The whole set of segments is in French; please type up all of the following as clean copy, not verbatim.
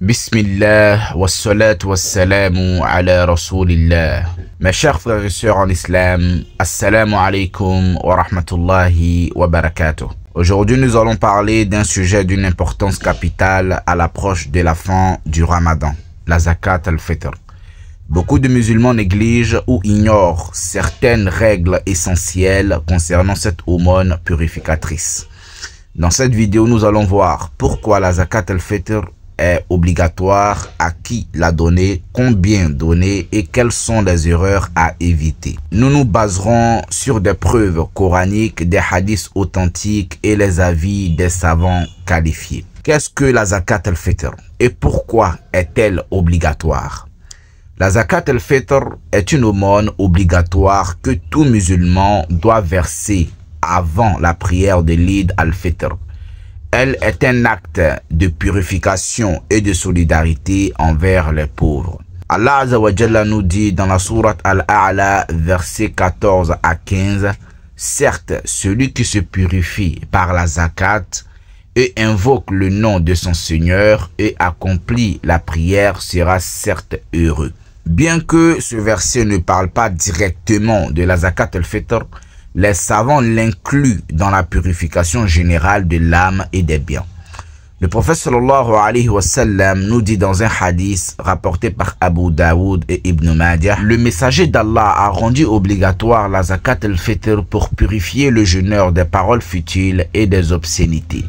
Bismillah, wassalatu wassalamu ala rasulillah. Mes chers frères et sœurs en islam, assalamu alaikum wa rahmatullahi wa barakatuh. Aujourd'hui, nous allons parler d'un sujet d'une importance capitale à l'approche de la fin du Ramadan, la zakat al-fitr. Beaucoup de musulmans négligent ou ignorent certaines règles essentielles concernant cette aumône purificatrice. Dans cette vidéo, nous allons voir pourquoi la zakat al-fitr est obligatoire, à qui la donner, combien donner et quelles sont les erreurs à éviter. Nous nous baserons sur des preuves coraniques, des hadiths authentiques et les avis des savants qualifiés. Qu'est-ce que la zakat al-fitr et pourquoi est-elle obligatoire? La zakat al-fitr est une aumône obligatoire que tout musulman doit verser avant la prière de l'Eid al-Fitr. Elle est un acte de purification et de solidarité envers les pauvres. Allah Azza wa Jalla nous dit dans la sourate Al-A'la, versets 14 à 15, « Certes, celui qui se purifie par la zakat et invoque le nom de son Seigneur et accomplit la prière sera certes heureux. » Bien que ce verset ne parle pas directement de la zakat al-fitr, les savants l'incluent dans la purification générale de l'âme et des biens. Le prophète sallallahu alayhi wa sallam nous dit dans un hadith rapporté par Abu Daoud et Ibn Majah, le messager d'Allah a rendu obligatoire la zakat al-fitr pour purifier le jeûneur des paroles futiles et des obscénités,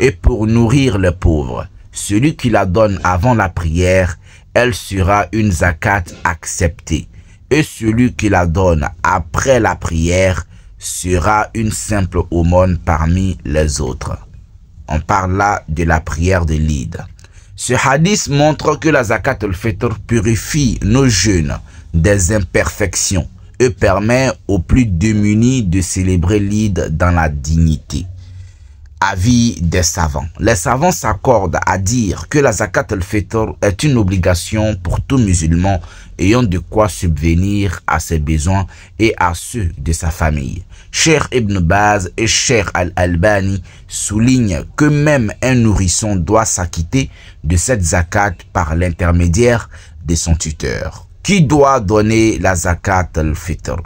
et pour nourrir les pauvres. Celui qui la donne avant la prière, elle sera une zakat acceptée. Et celui qui la donne après la prière sera une simple aumône parmi les autres. On parle là de la prière de l'Eid. Ce hadith montre que la zakat al-fitr purifie nos jeûnes des imperfections et permet aux plus démunis de célébrer l'Eid dans la dignité. Avis des savants. Les savants s'accordent à dire que la zakat al-fitr est une obligation pour tout musulman ayant de quoi subvenir à ses besoins et à ceux de sa famille. Cheikh Ibn Baz et Cheikh Al-Albani soulignent que même un nourrisson doit s'acquitter de cette zakat par l'intermédiaire de son tuteur. Qui doit donner la zakat al-fitr?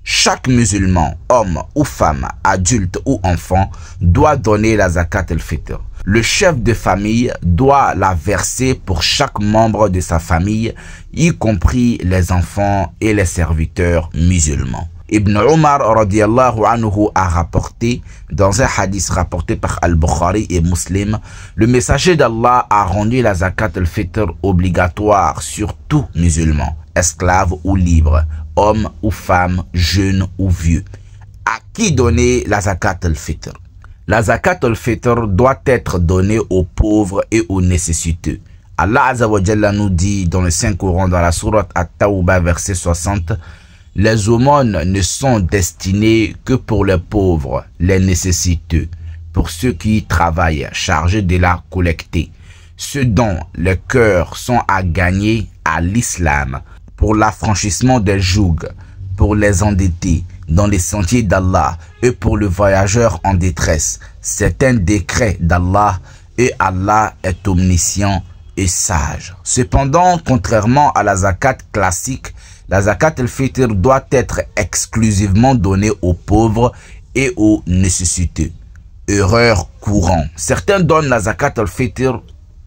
Chaque musulman, homme ou femme, adulte ou enfant, doit donner la zakat al-fitr. Le chef de famille doit la verser pour chaque membre de sa famille, y compris les enfants et les serviteurs musulmans. Ibn Omar radiyallahu anhu a rapporté, dans un hadith rapporté par Al-Bukhari et Muslim, le messager d'Allah a rendu la zakat al-fitr obligatoire sur tout musulman, esclave ou libre, homme ou femme, jeune ou vieux. À qui donner la zakat al-fitr? La zakat al-fitr doit être donnée aux pauvres et aux nécessiteux. Allah Azza wa Jalla nous dit dans le Saint-Coran, dans la sourate At-Tawbah, verset 60, « Les aumônes ne sont destinées que pour les pauvres, les nécessiteux, pour ceux qui travaillent, chargés de la collecter, ceux dont les cœurs sont à gagner à l'islam, pour l'affranchissement des jougs, pour les endettés, dans les sentiers d'Allah et pour le voyageur en détresse. C'est un décret d'Allah et Allah est omniscient et sage. » Cependant, contrairement à la zakat classique, la zakat al-fitr doit être exclusivement donnée aux pauvres et aux nécessiteux. Erreur courante. Certains donnent la zakat al-fitr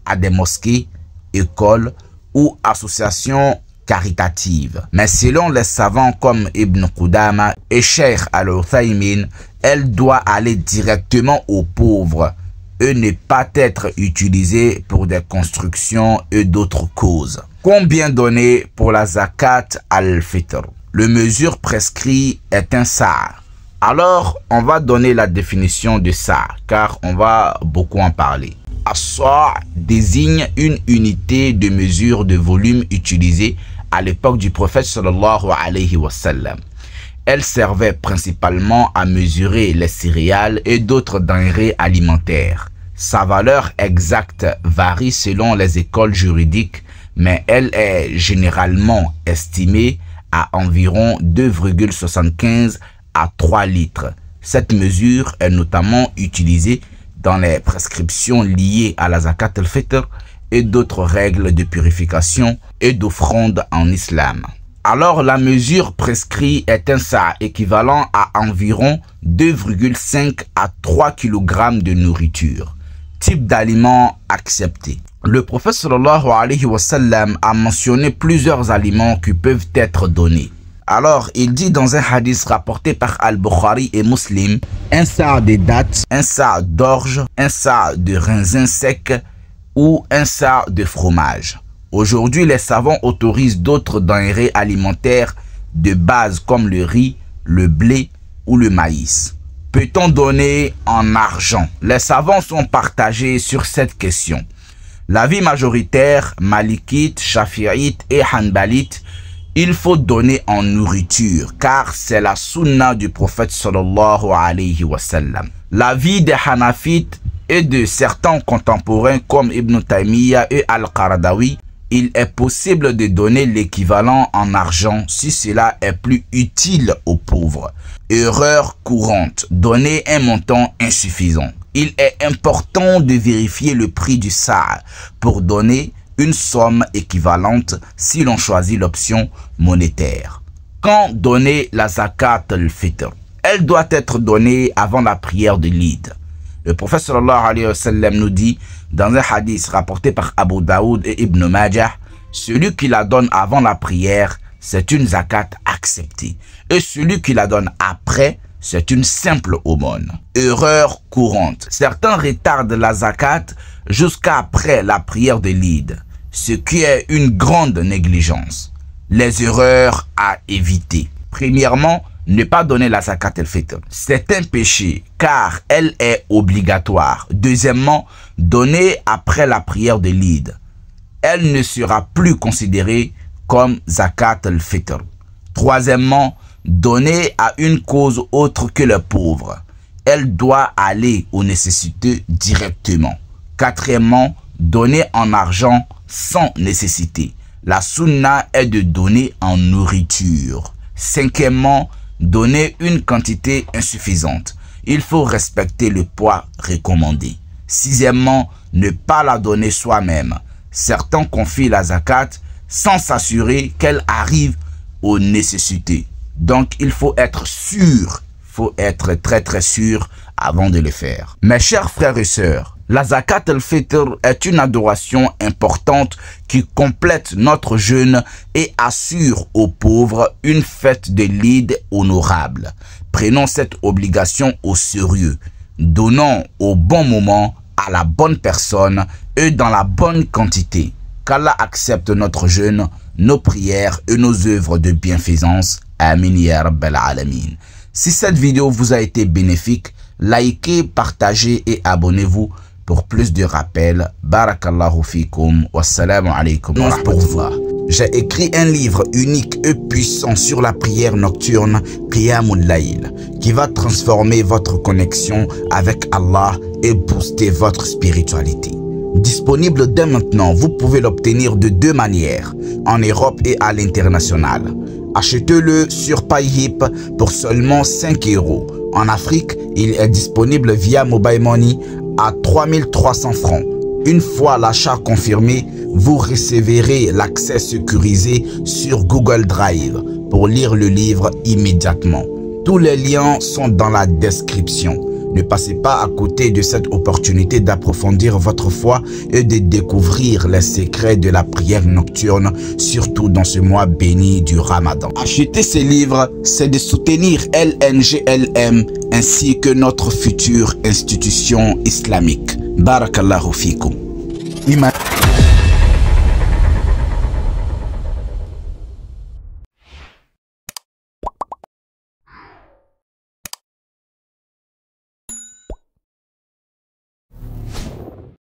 à des mosquées, écoles ou associations caritatives. Mais selon les savants comme Ibn Qudama et Cheikh Al-Uthaymin, elle doit aller directement aux pauvres et ne pas être utilisée pour des constructions et d'autres causes. Combien donner pour la zakat al-fitr? Le mesure prescrit est un sa'. Alors, on va donner la définition de sa', car on va beaucoup en parler. As-sa' désigne une unité de mesure de volume utilisée à l'époque du prophète sallallahu alayhi wa sallam. Elle servait principalement à mesurer les céréales et d'autres denrées alimentaires. Sa valeur exacte varie selon les écoles juridiques, mais elle est généralement estimée à environ 2,75 à 3 litres. Cette mesure est notamment utilisée dans les prescriptions liées à la zakat al-fitr et d'autres règles de purification et d'offrande en islam. Alors la mesure prescrite est un sa' équivalent à environ 2,5 à 3 kg de nourriture. Type d'aliment accepté. Le prophète sallallahu alayhi wa sallam a mentionné plusieurs aliments qui peuvent être donnés. Alors, il dit dans un hadith rapporté par Al-Bukhari et Muslim, un sa' de dattes, un sa' d'orge, un sa' de raisins secs ou un sa' de fromage. Aujourd'hui, les savants autorisent d'autres denrées alimentaires de base comme le riz, le blé ou le maïs. Peut-on donner en argent? Les savants sont partagés sur cette question. L'avis majoritaire, malikite, shafi'ite et hanbalite, il faut donner en nourriture car c'est la sunna du prophète sallallahu alayhi wa sallam. L'avis des hanafites et de certains contemporains comme Ibn Taymiyyah et Al-Qaradawi, il est possible de donner l'équivalent en argent si cela est plus utile aux pauvres. Erreur courante, donner un montant insuffisant. Il est important de vérifier le prix du sa' pour donner une somme équivalente si l'on choisit l'option monétaire. Quand donner la zakat al-fitr? Elle doit être donnée avant la prière de l'Eid. Le prophète sallallahu alayhi wa sallam nous dit dans un hadith rapporté par Abu Daoud et Ibn Majah, celui qui la donne avant la prière, c'est une zakat acceptée. Et celui qui la donne après, c'est une simple aumône. Erreur courante. Certains retardent la zakat jusqu'après la prière de l'Eid, ce qui est une grande négligence. Les erreurs à éviter. Premièrement, ne pas donner la zakat al-fitr. C'est un péché car elle est obligatoire. Deuxièmement, donner après la prière de l'Eid. Elle ne sera plus considérée comme zakat al-fitr. Troisièmement, donner à une cause autre que les pauvres. Elle doit aller aux nécessiteux directement. Quatrièmement, donner en argent sans nécessité. La sunna est de donner en nourriture. Cinquièmement, donner une quantité insuffisante. Il faut respecter le poids recommandé. Sixièmement, ne pas la donner soi-même. Certains confient la zakat sans s'assurer qu'elle arrive aux nécessités. Donc, il faut être sûr, très sûr avant de le faire. Mes chers frères et sœurs, la zakat al-fitr est une adoration importante qui complète notre jeûne et assure aux pauvres une fête de l'Eid honorable. Prenons cette obligation au sérieux. Donnons au bon moment, à la bonne personne et dans la bonne quantité. Qu'Allah accepte notre jeûne, nos prières et nos œuvres de bienfaisance. Amin ya Rabbal Alamin. Si cette vidéo vous a été bénéfique, likez, partagez et abonnez-vous pour plus de rappels. Barakallahu fikum. Wassalamu alaikum. Pour vous, j'ai écrit un livre unique et puissant sur la prière nocturne, Qiyamul Layl, qui va transformer votre connexion avec Allah et booster votre spiritualité. Disponible dès maintenant, vous pouvez l'obtenir de deux manières, en Europe et à l'international. Achetez-le sur PayHip pour seulement 5 €. En Afrique, il est disponible via Mobile Money à 3300 francs. Une fois l'achat confirmé, vous recevrez l'accès sécurisé sur Google Drive pour lire le livre immédiatement. Tous les liens sont dans la description. Ne passez pas à côté de cette opportunité d'approfondir votre foi et de découvrir les secrets de la prière nocturne, surtout dans ce mois béni du Ramadan. Acheter ces livres, c'est de soutenir LNGLM ainsi que notre future institution islamique. Barakallahu fikum.